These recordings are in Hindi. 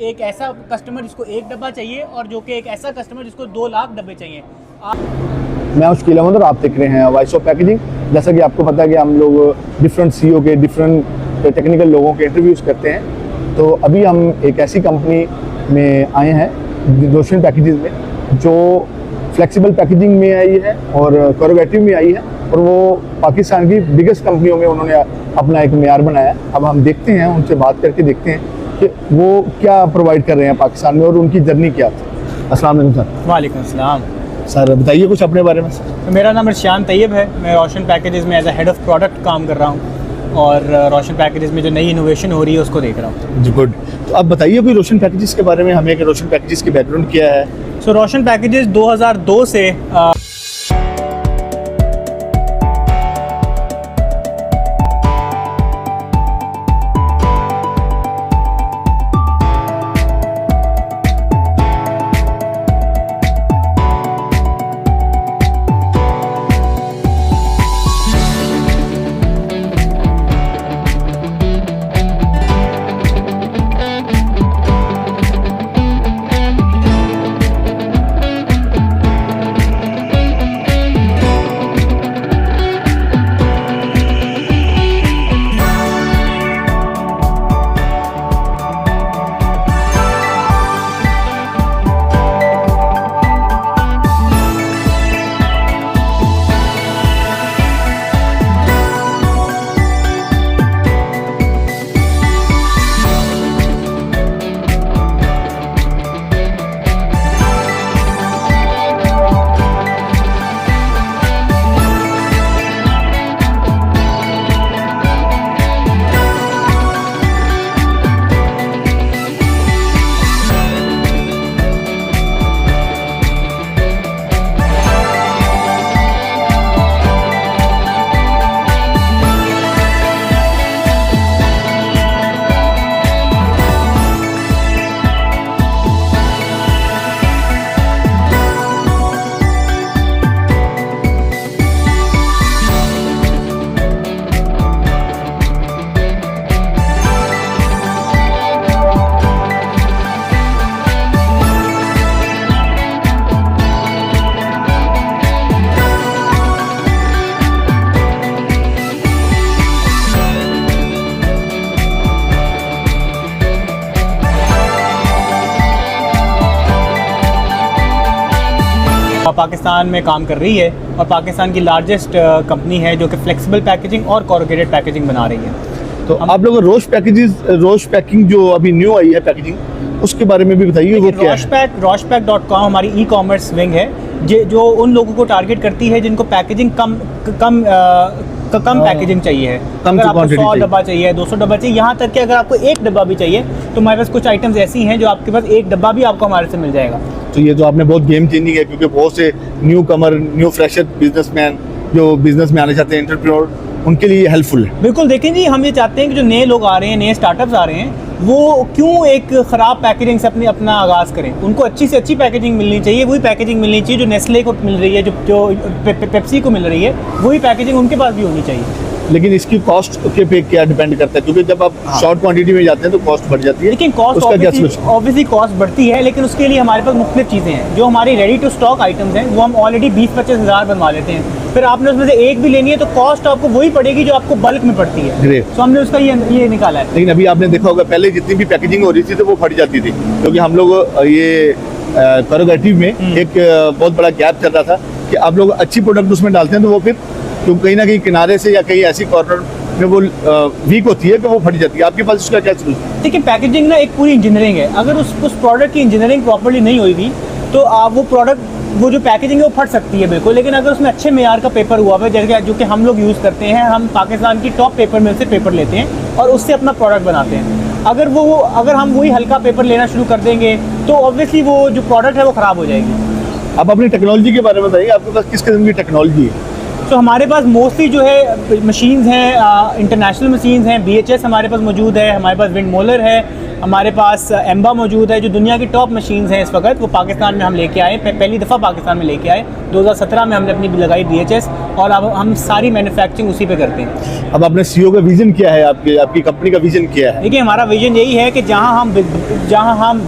एक ऐसा कस्टमर जिसको एक डब्बा चाहिए और जो कि एक ऐसा कस्टमर जिसको 2 लाख डब्बे चाहिए। मैं उसकी और आप देख रहे हैं वॉइस ऑफ पैकेजिंग। जैसा कि आपको पता है कि हम लोग डिफरेंट सीईओ के डिफरेंट टेक्निकल लोगों के इंटरव्यूज़ करते हैं। तो अभी हम एक ऐसी कंपनी में आए हैं रोशन पैकेजेस में, जो फ्लेक्सिबल पैकेजिंग में आई है और कोरोगेटिव में आई है, और वो पाकिस्तान की बिगेस्ट कंपनियों में उन्होंने अपना एक मेयार बनाया। अब हम देखते हैं, उनसे बात करके देखते हैं कि वो क्या प्रोवाइड कर रहे हैं पाकिस्तान में और उनकी जर्नी क्या थी। अस्सलाम वालेकुम सर। वालेकुम अस्सलाम। सर बताइए कुछ अपने बारे में। तो मेरा नाम इरशान तैयब है। मैं रोशन पैकेजेस में as a head of product काम कर रहा हूँ और रोशन पैकेजेस में जो नई इनोवेशन हो रही है उसको देख रहा हूँ। जी गुड। तो अब बताइए कोई रोशन पैकेजेस के बारे में हमें कि रोशन पैकेजेस की बैकग्राउंड क्या है। सो रोशन पैकेजेस 2002 से पाकिस्तान में काम कर रही है और पाकिस्तान की लार्जेस्ट कंपनी है जो कि फ्लेक्सिबल पैकेजिंग और कोरुगेटेड पैकेजिंग बना रही है। तो आप लोग रोश पैकिंग जो अभी न्यू आई है पैकेजिंग, उसके बारे में भी बताइए वो क्या है। roshpack.com हमारी ई कॉमर्स विंग है जो उन लोगों को टारगेट करती है जिनको पैकेजिंग कम पैकेजिंग चाहिए है। अगर आपको 100 डब्बा चाहिए, 200 डब्बा चाहिए, यहाँ तक कि अगर आपको एक डब्बा भी चाहिए तो हमारे पास कुछ आइटम्स ऐसी हैं जो आपके पास एक डब्बा भी आपको हमारे से मिल जाएगा। तो ये तो आपने बहुत गेम चेंजिंग है, क्योंकि बहुत से न्यू कमर, न्यू फ्रेशर बिजनेसमैन जो बिजनेस में आना चाहते हैं, एंटरप्रेन्योर, उनके लिए हेल्पफुल है। बिल्कुल। देखें जी, हम ये चाहते हैं कि जो नए लोग आ रहे हैं, नए स्टार्टअप्स आ रहे हैं, वो क्यों एक ख़राब पैकेजिंग से अपना आगाज़ करें। उनको अच्छी से अच्छी पैकेजिंग मिलनी चाहिए। वही पैकेजिंग मिलनी चाहिए जो नेस्ले को मिल रही है, जो पेप्सी को मिल रही है, वही पैकेजिंग उनके पास भी होनी चाहिए। लेकिन इसकी कॉस्ट के पे क्या डिपेंड करता है, क्योंकि जब आप शॉर्ट क्वांटिटी में जाते हैं तो कॉस्ट बढ़ जाती है। लेकिन कॉस्ट ऑब्वियसली कॉस्ट बढ़ती है, लेकिन उसके लिए हमारे पास मुख्तलिफ चीज़ें हैं। जो हमारी रेडी टू स्टॉक आइटम्स हैं वो हम ऑलरेडी 20-25 हज़ार बनवा लेते हैं। फिर आपने उसमें से एक भी लेनी है तो कॉस्ट आपको वही पड़ेगी जो आपको बल्क में पड़ती है। तो हमने उसका ये निकाला है। लेकिन अभी आपने देखा होगा पहले जितनी भी पैकेजिंग हो रही थी तो वो फट जाती थी, क्योंकि हम लोग ये कोरुगेटिव में एक बहुत बड़ा गैप चल रहा था कि आप लोग अच्छी प्रोडक्ट उसमें डालते हैं तो वो फिर कहीं ना कहीं किनारे से या कहीं ऐसी कॉर्नर में वो वीक होती है कि वो फट जाती है। आपके पास उसका क्या सोल्यूशन? देखिए, पैकेजिंग ना एक पूरी इंजीनियरिंग है। अगर उस प्रोडक्ट की इंजीनियरिंग प्रॉपर्ली नहीं होगी तो आप वो जो पैकेजिंग है वो फट सकती है बिल्कुल। लेकिन अगर उसमें अच्छे मेयार का पेपर हुआ है, जैसे जो कि हम लोग यूज़ करते हैं, हम पाकिस्तान की टॉप पेपर मिल से पेपर लेते हैं और उससे अपना प्रोडक्ट बनाते हैं। अगर हम वही हल्का पेपर लेना शुरू कर देंगे तो ऑब्वियसली वो जो प्रोडक्ट है वो ख़राब हो जाएगी। आप अपनी टेक्नोलॉजी के बारे में बताइए, आपके पास किस किस्म की टेक्नोलॉजी है? तो हमारे पास मोस्टली जो है मशीन्स हैं, इंटरनेशनल मशीन्स हैं, BHS हमारे पास मौजूद है, हमारे पास विंड मोलर है, हमारे पास एम्बा मौजूद है, जो दुनिया की टॉप मशीन्स हैं इस वक्त, वो पाकिस्तान में हम लेके आए, पहली दफ़ा पाकिस्तान में लेके आए। 2017 में हमने अपनी लगाई BHS, और अब हम सारी मैन्युफैक्चरिंग उसी पे करते हैं। अब अपने CEO का विजन क्या है, आपकी कंपनी का विजन क्या है? देखिए, हमारा विजन यही है कि जहां हम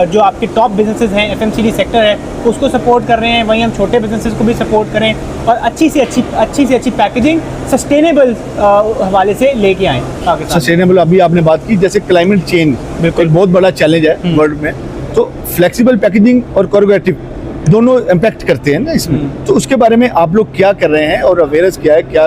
जो आपके टॉप बिजनेसेस हैं, FMCG सेक्टर है, उसको सपोर्ट कर रहे हैं, वहीं हम छोटे बिजनेसेस को भी सपोर्ट करें और अच्छी से अच्छी पैकेजिंग सस्टेनेबल हवाले से लेके आएँ पाकिस्तान। सस्टेनेबल, अभी आपने बात की, जैसे क्लाइमेट चेंज बिल्कुल बहुत बड़ा चैलेंज है वर्ल्ड में, तो फ्लेक्सिबल पैकेजिंग और कोरोगेटिव दोनों इम्पैक्ट करते हैं ना इसमें, तो उसके बारे में आप लोग क्या कर रहे हैं और अवेयरनेस क्या है? क्या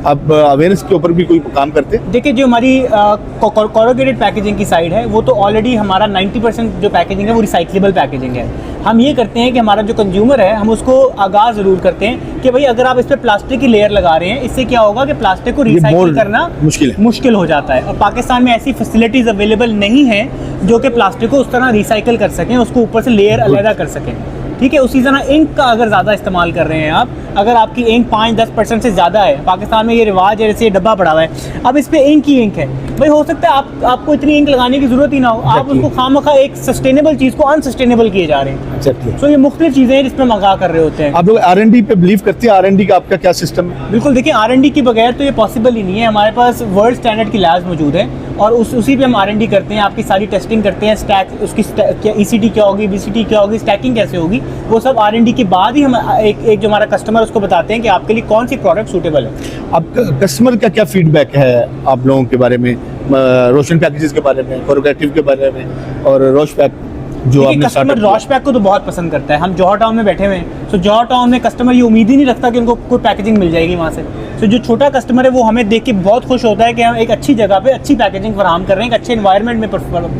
आप अवेयरनेस के ऊपर भी कोई काम करते हैं? देखिए, जो हमारी कोरोगेटेड पैकेजिंग की साइड है, वो तो ऑलरेडी हमारा 90% जो पैकेजिंग है वो रिसाइक्लेबल पैकेजिंग है। हम ये करते हैं कि हमारा जो कंज्यूमर है, हम उसको आगाह ज़रूर करते हैं कि भाई अगर आप इस पर प्लास्टिक की लेयर लगा रहे हैं, इससे क्या होगा कि प्लास्टिक को रिसाइकिल करना मुश्किल हो जाता है, और पाकिस्तान में ऐसी फैसिलिटीज़ अवेलेबल नहीं है जो कि प्लास्टिक को उस तरह रिसाइकिल कर सकें, उसको ऊपर से लेयर अलग कर सकें। ठीक है, उसी तरह इंक का अगर ज़्यादा इस्तेमाल कर रहे हैं आप, अगर आपकी इंक 5-10% से ज़्यादा है, पाकिस्तान में ये रिवाज है, जैसे ये डब्बा पड़ा हुआ है, अब इस पर इंक ही इंक है, भाई हो सकता है आपको इतनी इंक लगाने की ज़रूरत ही ना हो, आप उसको खामखा एक सस्टेनेबल चीज़ को अनसस्टेनेबल किए जा रहे हैं। तो ये मुख्तलिफ चीज़ें हैं जिसमें मंगा कर रहे होते हैं। आप लोग R&D पे बिलीव करते हैं? R&D का आपका क्या सिस्टम है? बिल्कुल, देखिए, R&D के बगैर तो ये पॉसिबल ही नहीं है। हमारे पास वर्ल्ड स्टैंडर्ड की लैब्स मौजूद हैं और उसी पे हम R&D करते हैं, आपकी सारी टेस्टिंग करते हैं, स्टैक उसकी क्या ECT क्या होगी, BCT क्या होगी, स्टैकिंग कैसे होगी, वो सब R&D के बाद ही हम एक जो हमारा कस्टमर उसको बताते हैं कि आपके लिए कौन सी प्रोडक्ट सूटेबल है। अब कस्टमर का क्या फीडबैक है आप लोगों के बारे में, रोशन पैकेजेस के बारे में, कोरोगेटिव के बारे में और रोश पैक जो आपने कस्टमर रॉश पैक को तो बहुत पसंद करता है। हम जौहर टाउन में बैठे हुए हैं, तो जौहर टाउन में कस्टमर ये उम्मीद ही नहीं रखता कि उनको कोई पैकेजिंग मिल जाएगी वहाँ से। तो जो छोटा कस्टमर है वो हमें देख के बहुत खुश होता है कि हम एक अच्छी जगह पे अच्छी पैकेजिंग फराहम कर रहे हैं, एक अच्छे एनवायरनमेंट में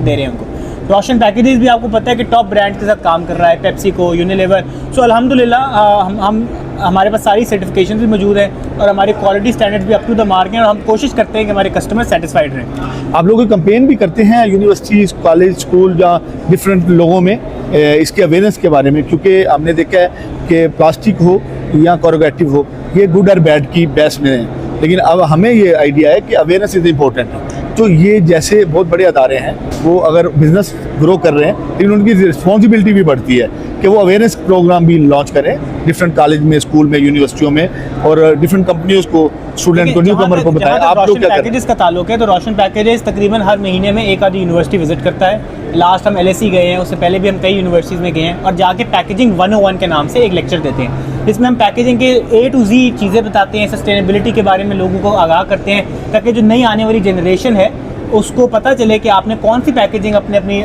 दे रहे हैं उनको। रोशन पैकेजेस भी आपको पता है कि टॉप ब्रांड के साथ काम कर रहा है, पेप्सिको, यूनिलीवर। सो अल्हम्दुलिल्लाह हमारे पास सारी सर्टिफिकेशन भी मौजूद है और हमारे क्वालिटी स्टैंडर्ड्स भी अप टू द मार्क हैं, और हम कोशिश करते हैं कि हमारे कस्टमर सेटिस्फाइड रहें। आप लोग कैंपेन भी करते हैं यूनिवर्सिटीज़, कॉलेज, स्कूल या डिफरेंट लोगों में इसके अवेयरनेस के बारे में? क्योंकि हमने देखा है कि प्लास्टिक हो या कोरोगेटिव हो, ये गुड और बैड की बहस में है, लेकिन अब हमें ये आइडिया है कि अवेयरनेस इज़ इम्पोर्टेंट है। तो ये जैसे बहुत बड़े अदारे हैं, वो अगर बिजनेस ग्रो कर रहे हैं, लेकिन उनकी रिस्पॉन्सिबिलिटी भी बढ़ती है कि वो अवेयरनेस प्रोग्राम भी लॉन्च करें डिफरेंट कॉलेज में, स्कूल में, यूनिवर्सिटियों में, और डिफरेंट कंपनियों को, स्टूडेंट को, न्यू कमर को बताएं। आप लोग क्या करते हैं? पैकेजेस का ताल्लुक है तो रोशन पैकेजेस तकरीबन हर महीने में एक आधी यूनिवर्सिटी विजिट करता है। लास्ट हम LSE गए हैं, उससे पहले भी हम कई यूनिवर्सिटीज़ में गए हैं, और जाके पैकेजिंग 101 के नाम से एक लेक्चर देते हैं, जिसमें हम पैकेजिंग के A to Z चीज़ें बताते हैं, सस्टेनेबिलिटी के बारे में लोगों को आगाह करते हैं, ताकि जो नई आने वाली जनरेशन है उसको पता चले कि आपने कौन सी पैकेजिंग अपनी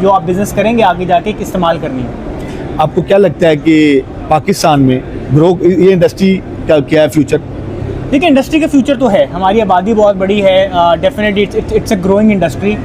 जो आप बिज़नेस करेंगे आगे जाके इस्तेमाल करनी है। आपको क्या लगता है कि पाकिस्तान में ग्रो ये इंडस्ट्री का क्या है फ्यूचर? देखिए, इंडस्ट्री का फ्यूचर तो है, हमारी आबादी बहुत बड़ी है, definitely it's a growing industry.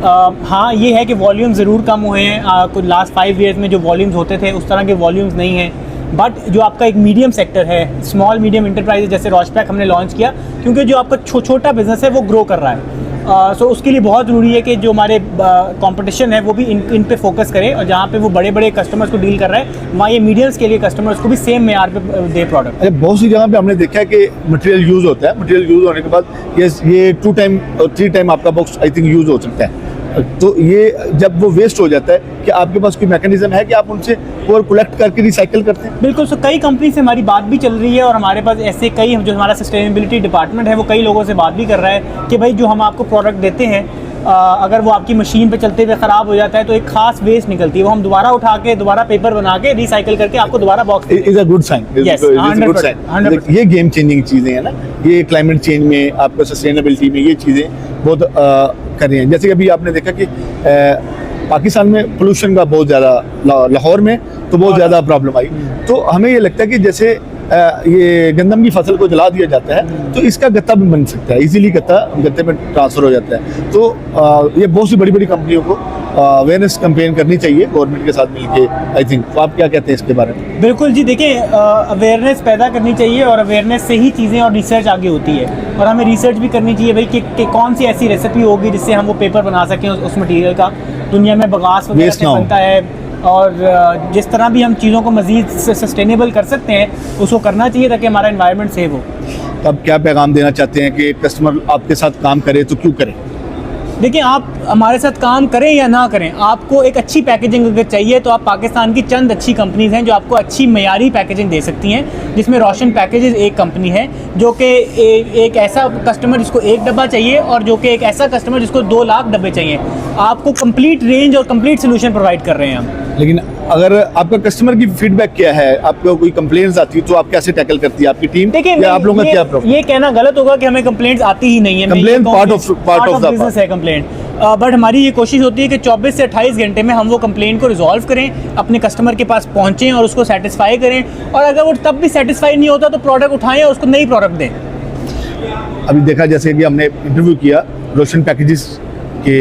हाँ, ये है कि वॉल्यूम ज़रूर कम हुए हैं, कुछ लास्ट 5 ईयर्स में जो वॉल्यूम्स होते थे उस तरह के वॉल्यूम्स नहीं हैं, बट जो आपका एक मीडियम सेक्टर है, स्मॉल मीडियम इंटरप्राइजेज, जैसे रोश पैक हमने लॉन्च किया, क्योंकि जो आपका छोटा बिजनेस है वो ग्रो कर रहा है। सो उसके लिए बहुत ज़रूरी है कि जो हमारे कंपटीशन है वो भी इन पे फोकस करे, और जहाँ पे वो बड़े बड़े कस्टमर्स को डील कर रहा है, वहाँ ये मीडियम्स के लिए कस्टमर्स को भी सेम मेयार पे दे प्रोडक्ट। अच्छा, बहुत सी जगह पे हमने देखा है कि मटेरियल यूज़ होता है, मटेरियल यूज़ होने के बाद ये 2 टाइम और 3 टाइम आपका बॉक्स आई थिंक यूज़ हो सकता है, तो ये जब वो वेस्ट हो जाता है, कि आपके पास कोई मैकेनिज्म है कि आप उनसे और कलेक्ट करके रिसाइकिल करते हैं? बिल्कुल, सो कई कंपनी से हमारी बात भी चल रही है, और हमारे पास ऐसे कई, जो हमारा सस्टेनेबिलिटी डिपार्टमेंट है वो कई लोगों से बात भी कर रहा है कि भाई जो हम आपको प्रोडक्ट देते हैं, अगर वो आपकी मशीन पे चलते हुए ख़राब हो जाता है तो एक खास वेस्ट निकलती है, वो हम दोबारा उठा के दोबारा पेपर बना के रिसाइकिल करके आपको दोबारा box. Is a good sign, good sign. ये गेम चेंजिंग चीज़ें हैं ना, ये क्लाइमेट चेंज में, आपको सस्टेनेबिलिटी में ये चीज़ें बहुत कर रही हैं। जैसे कि अभी आपने देखा कि पाकिस्तान में पोल्यूशन का बहुत ज़्यादा, लाहौर में तो बहुत ज़्यादा प्रॉब्लम आई, तो हमें ये लगता है कि जैसे ये गंदम की फसल को जला दिया जाता है तो इसका गत्ता भी बन सकता है, इजीली गत्ते में ट्रांसफ़र हो जाता है। तो ये बहुत सी बड़ी बड़ी कंपनियों को अवेयरनेस कैंपेन करनी चाहिए गवर्नमेंट के साथ मिलके, आई थिंक। तो आप क्या कहते हैं इसके बारे में? बिल्कुल जी, देखिए, अवेयरनेस पैदा करनी चाहिए, और अवेयरनेस से ही चीज़ें और रिसर्च आगे होती है, और हमें रिसर्च भी करनी चाहिए भाई कि कौन सी ऐसी रेसिपी होगी जिससे हम वो पेपर बना सकें उस मटीरियल का। दुनिया में बगास वगैरह से बनता है, और जिस तरह भी हम चीज़ों को मज़ीद सस्टेनेबल कर सकते हैं उसको करना चाहिए ताकि हमारा एनवायरनमेंट सेव हो। अब क्या पैगाम देना चाहते हैं कि कस्टमर आपके साथ काम करे तो क्यों करे? देखिए, आप हमारे साथ काम करें या ना करें, आपको एक अच्छी पैकेजिंग अगर चाहिए तो आप पाकिस्तान की चंद अच्छी कंपनीज़ हैं जो आपको अच्छी मयारी पैकेजिंग दे सकती हैं, जिसमें रोशन पैकेजेस एक कंपनी है जो कि एक ऐसा कस्टमर जिसको एक डब्बा चाहिए और जो कि एक ऐसा कस्टमर जिसको 2 लाख डब्बे चाहिए, आपको कंप्लीट रेंज और कंप्लीट सोल्यूशन प्रोवाइड कर रहे हैं हम। लेकिन अगर आपका कस्टमर की फीडबैक क्या है, आपको कोई कंप्लेंट्स आती है तो आप कैसे टैकल करती है आपकी टीम? देखिए, या आप लोगों का क्या प्रॉब्लम? ये कहना गलत होगा कि हमें कंप्लेंट्स आती ही नहीं है। Complaint part of the business है कंप्लेंट, बट हमारी ये कोशिश होती है कि 24 से 28 घंटे में हम वो कंप्लेंट को रिजॉल्व करें, अपने कस्टमर के पास पहुंचें और उसको सेटिस्फाई करें, और अगर वो तब भी सेटिस्फाई नहीं होता तो प्रोडक्ट उठाएं और उसको नई प्रोडक्ट दें। अभी देखा जैसे कि हमने इंटरव्यू किया रोशन पैकेजेस के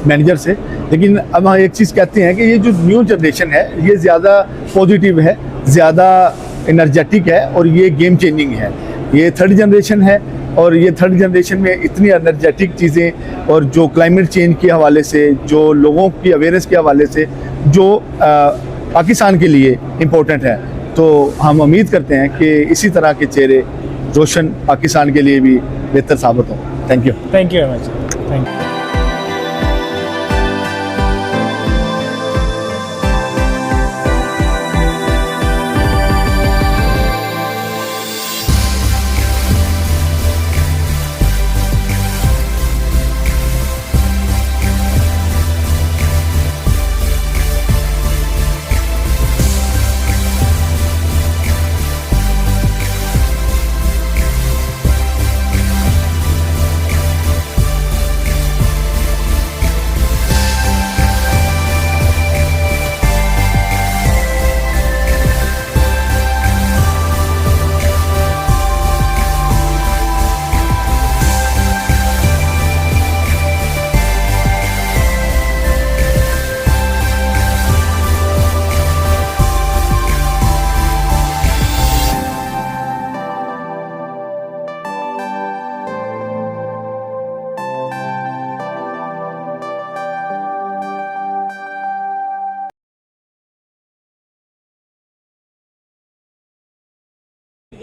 मैनेजर से, लेकिन अब हम एक चीज़ कहते हैं कि ये जो न्यू जनरेशन है ये ज़्यादा पॉजिटिव है, ज़्यादा एनर्जेटिक है और ये गेम चेंजिंग है। ये थर्ड जनरेशन है और ये थर्ड जनरेशन में इतनी एनर्जेटिक चीज़ें और जो क्लाइमेट चेंज के हवाले से, जो लोगों की अवेयरनेस के हवाले से, जो पाकिस्तान के लिए इम्पोर्टेंट है, तो हम उम्मीद करते हैं कि इसी तरह के चेहरे रोशन पाकिस्तान के लिए भी बेहतर साबित हों। Thank you very much. Thank you.